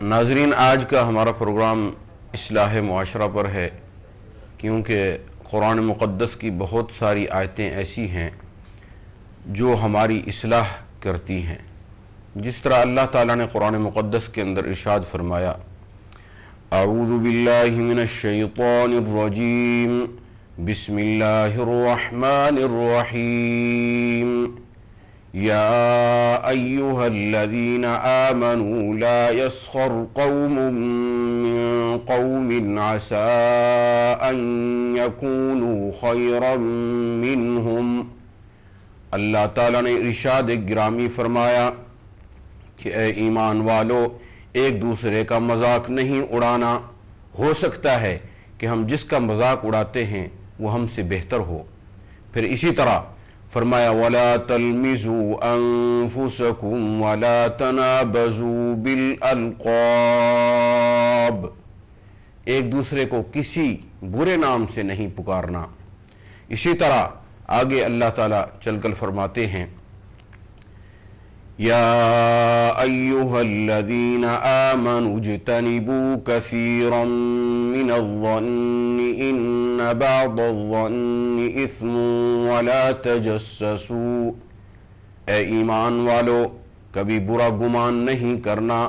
ناظرین، آج کا ہمارا پروگرام اصلاح معاشرہ پر ہے، کیونکہ قرآن مقدس کی بہت ساری آیتیں ایسی ہیں جو ہماری اصلاح کرتی ہیں۔ جس طرح اللہ تعالیٰ نے قرآن مقدس کے اندر ارشاد فرمایا، اعوذ باللہ من الشیطان الرجیم، بسم اللہ الرحمن الرحیم، یا ایہا الذین آمنوا لا یسخر قوم من قوم عسى ان یکونوا خیرا منہم۔ اللہ تعالیٰ نے ارشاد گرامی فرمایا کہ اے ایمان والو، ایک دوسرے کا مذاق نہیں اڑانا۔ ہو سکتا ہے کہ ہم جس کا مذاق اڑاتے ہیں وہ ہم سے بہتر ہو۔ پھر اسی طرح فرمایا وَلَا تَلْمِزُوا أَنفُسَكُمْ وَلَا تَنَابَزُوا بِالْأَلْقَابِ، ایک دوسرے کو کسی برے نام سے نہیں پکارنا۔ اسی طرح آگے اللہ تعالیٰ چل کر فرماتے ہیں، یا ایہا الذین آمنوا اجتنبوا کثیرا من الظن ان بعض الظن اثم ولا تجسسوا، اے ایمان والو کبھی برا گمان نہیں کرنا،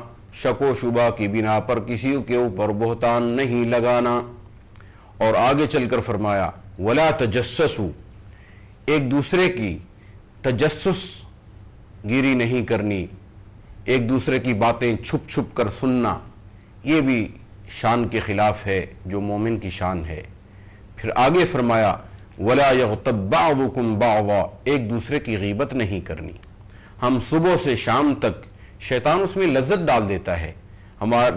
شک و شبہ کی بنا پر کسی کے اوپر بہتان نہیں لگانا۔ اور آگے چل کر فرمایا ولا تجسسوا، ایک دوسرے کی تجسس گیری نہیں کرنی، ایک دوسرے کی باتیں چھپ چھپ کر سننا، یہ بھی شان کے خلاف ہے جو مومن کی شان ہے۔ پھر آگے فرمایا وَلَا يَغْتَبْ بَعْضُكُمْ بَعْضًا، ایک دوسرے کی غیبت نہیں کرنی۔ ہم صبح سے شام تک شیطان اس میں لذت ڈال دیتا ہے،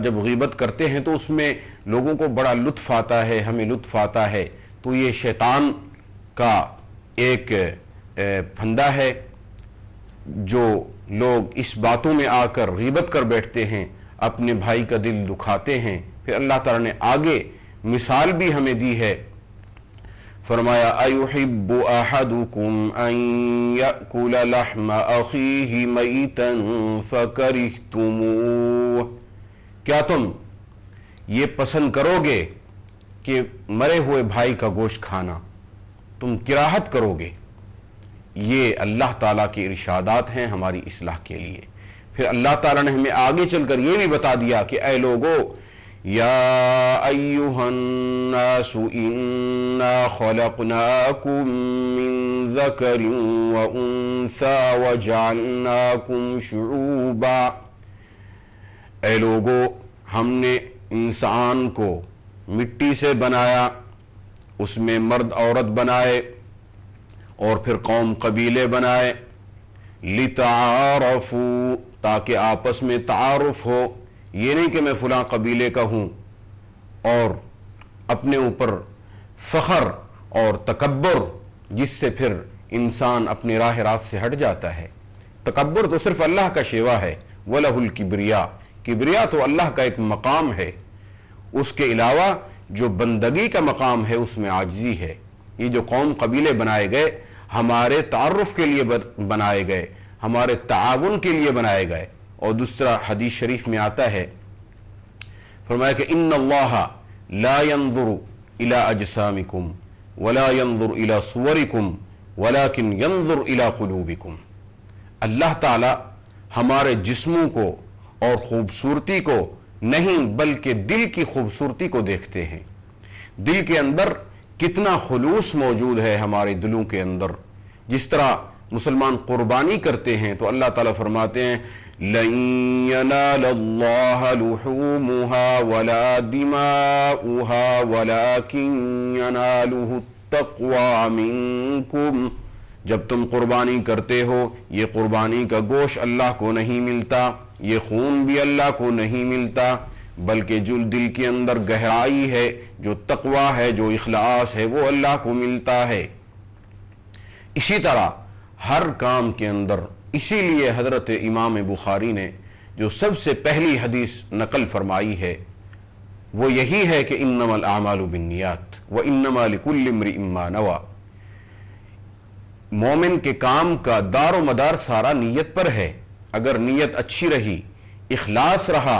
جب غیبت کرتے ہیں تو اس میں لوگوں کو بڑا لطف آتا ہے، ہمیں لطف آتا ہے، تو یہ شیطان کا ایک پھندا ہے۔ جو لوگ اس باتوں میں آ کر غیبت کر بیٹھتے ہیں، اپنے بھائی کا دل دکھاتے ہیں، پھر اللہ تعالیٰ نے آگے مثال بھی ہمیں دی ہے۔ فرمایا أَيُحِبُّ أَحَدُكُمْ أَن يَأْكُلَ لَحْمَ أَخِيهِ مَيْتًا فَكَرِهْتُمُوهُ، کیا تم یہ پسند کرو گے کہ مرے ہوئے بھائی کا گوشت کھانا؟ تم کراہت کرو گے۔ یہ اللہ تعالیٰ کے ارشادات ہیں ہماری اصلاح کے لیے۔ پھر اللہ تعالیٰ نے ہمیں آگے چل کر یہ بھی بتا دیا کہ اے لوگو، یا ایہا الناس انا خلقناکم من ذکر وانثی وجعلناکم شعوبا، اے لوگو ہم نے انسان کو مٹی سے بنایا، اس میں مرد عورت بنائے، اور پھر قوم قبیلے بنائے، لِتَعَارَفُوا، تاکہ آپس میں تعارف ہو۔ یہ نہیں کہ میں فلاں قبیلے کا ہوں اور اپنے اوپر فخر اور تکبر، جس سے پھر انسان اپنے راہ راست سے ہٹ جاتا ہے۔ تکبر تو صرف اللہ کا شیوا ہے، وَلَهُ الْكِبْرِيَا، کبریا تو اللہ کا ایک مقام ہے، اس کے علاوہ جو بندگی کا مقام ہے اس میں عاجزی ہے۔ یہ جو قوم قبیلے بنائے گئے ہمارے تعارف کے لیے بنائے گئے، ہمارے تعاون کے لیے بنائے گئے۔ اور دوسرا حدیث شریف میں آتا ہے، فرمایا کہ ان اللہ لا ينظر الى اجسامکم ولا ينظر الى صورکم ولكن ينظر الى قلوبکم، اللہ تعالی ہمارے جسموں کو اور خوبصورتی کو نہیں بلکہ دل کی خوبصورتی کو دیکھتے ہیں۔ دل کے اندر کتنا خلوص موجود ہے ہمارے دلوں کے اندر۔ جس طرح مسلمان قربانی کرتے ہیں تو اللہ تعالیٰ فرماتے ہیں لَن يَنَالَ اللَّهَ لُحُومُهَا وَلَا دِمَاؤُهَا وَلَكِن يَنَالُهُ التَّقْوَى مِنكُمْ، جب تم قربانی کرتے ہو یہ قربانی کا گوشت اللہ کو نہیں ملتا، یہ خون بھی اللہ کو نہیں ملتا، بلکہ جو دل کے اندر گہرائی ہے، جو تقوی ہے، جو اخلاص ہے، وہ اللہ کو ملتا ہے۔ اسی طرح ہر کام کے اندر، اسی لیے حضرت امام بخاری نے جو سب سے پہلی حدیث نقل فرمائی ہے وہ یہی ہے کہ انما الاعمال بالنیات وانما لکل امرئ ما نوى، مومن کے کام کا دار و مدار سارا نیت پر ہے۔ اگر نیت اچھی رہی، اخلاص رہا،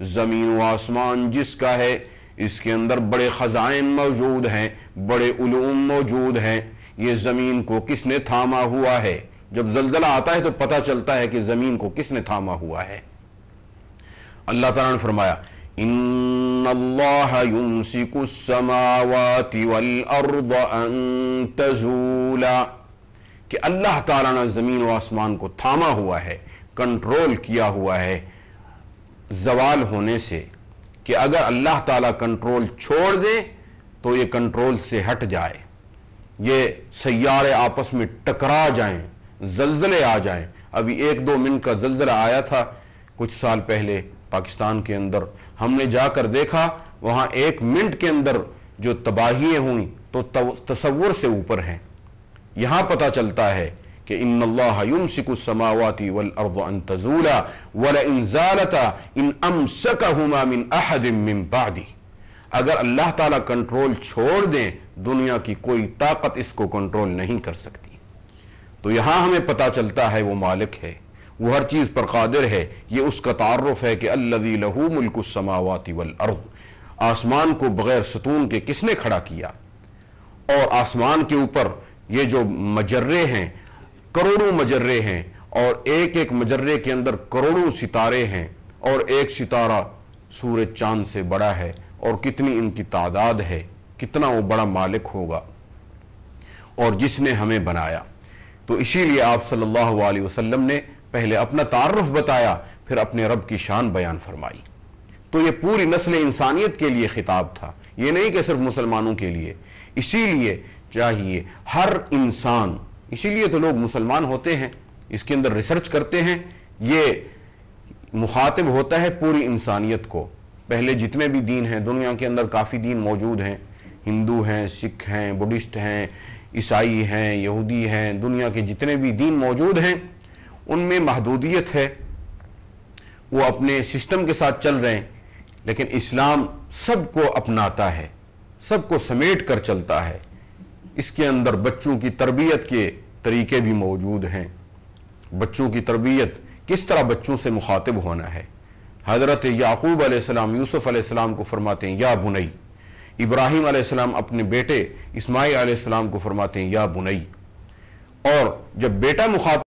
زمین و آسمان جس کا ہے، اس کے اندر بڑے خزائن موجود ہیں، بڑے علوم موجود ہیں۔ یہ زمین کو کس نے تھاما ہوا ہے؟ جب زلزلہ آتا ہے تو پتہ چلتا ہے کہ زمین کو کس نے تھاما ہوا ہے۔ اللہ تعالیٰ نے فرمایا ان اللہ یمسک السماوات والارض ان تزولا، کہ اللہ تعالیٰ نے زمین و آسمان کو تھاما ہوا ہے، کنٹرول کیا ہوا ہے زوال ہونے سے، کہ اگر اللہ تعالیٰ کنٹرول چھوڑ دے تو یہ کنٹرول سے ہٹ جائے، یہ سیارے آپس میں ٹکرا جائیں، زلزلے آ جائیں۔ ابھی 1-2 منٹ کا زلزلہ آیا تھا کچھ سال پہلے پاکستان کے اندر، ہم نے جا کر دیکھا وہاں 1 منٹ کے اندر جو تباہیاں ہوئیں تو تصور سے اوپر ہیں۔ یہاں پتہ چلتا ہے کہ ان اللہ یمسک السماوات والارض ان تزولا ولئن زالتا ان امسکہما من احد من بعدی، اگر اللہ تعالیٰ کنٹرول چھوڑ دیں دنیا کی کوئی طاقت اس کو کنٹرول نہیں کر سکتی۔ تو یہاں ہمیں پتہ چلتا ہے وہ مالک ہے، وہ ہر چیز پر قادر ہے۔ یہ اس کا تعارف ہے کہ الذی لہ ملک السماوات والارض، آسمان کو بغیر ستون کے کس نے کھڑا کیا، اور آسمان کے اوپر یہ جو مجرے ہیں کروڑوں مجرے ہیں، اور ایک ایک مجرے کے اندر کروڑوں ستارے ہیں، اور ایک ستارہ سورج چاند سے بڑا ہے، اور کتنی ان کی تعداد ہے، کتنا وہ بڑا مالک ہوگا، اور جس نے ہمیں بنایا۔ تو اسی لیے آپ صلی اللہ علیہ وسلم نے پہلے اپنا تعارف بتایا، پھر اپنے رب کی شان بیان فرمائی۔ تو یہ پوری نسل انسانیت کے لیے خطاب تھا، یہ نہیں کہ صرف مسلمانوں کے لیے۔ اسی لیے چاہیے ہر انسان، اسی لیے تو لوگ مسلمان ہوتے ہیں، اس کے اندر ریسرچ کرتے ہیں، یہ مخاطب ہوتا ہے پوری انسانیت کو۔ پہلے جتنے بھی دین ہیں، دنیا کے اندر کافی دین موجود ہیں، ہندو ہیں، سکھ ہیں، بدھسٹ ہیں، عیسائی ہیں، یہودی ہیں، دنیا کے جتنے بھی دین موجود ہیں ان میں محدودیت ہے، وہ اپنے سسٹم کے ساتھ چل رہے ہیں، لیکن اسلام سب کو اپناتا ہے، سب کو سمیٹ کر چلتا ہے۔ اس کے اندر بچوں کی تربیت کے طریقے بھی موجود ہیں، بچوں کی تربیت کس طرح بچوں سے مخاطب ہونا ہے۔ حضرت یعقوب علیہ السلام یوسف علیہ السلام کو فرماتے ہیں یا بنی، ابراہیم علیہ السلام اپنے بیٹے اسماعیل علیہ السلام کو فرماتے ہیں یا بنی، اور جب بیٹا مخاطب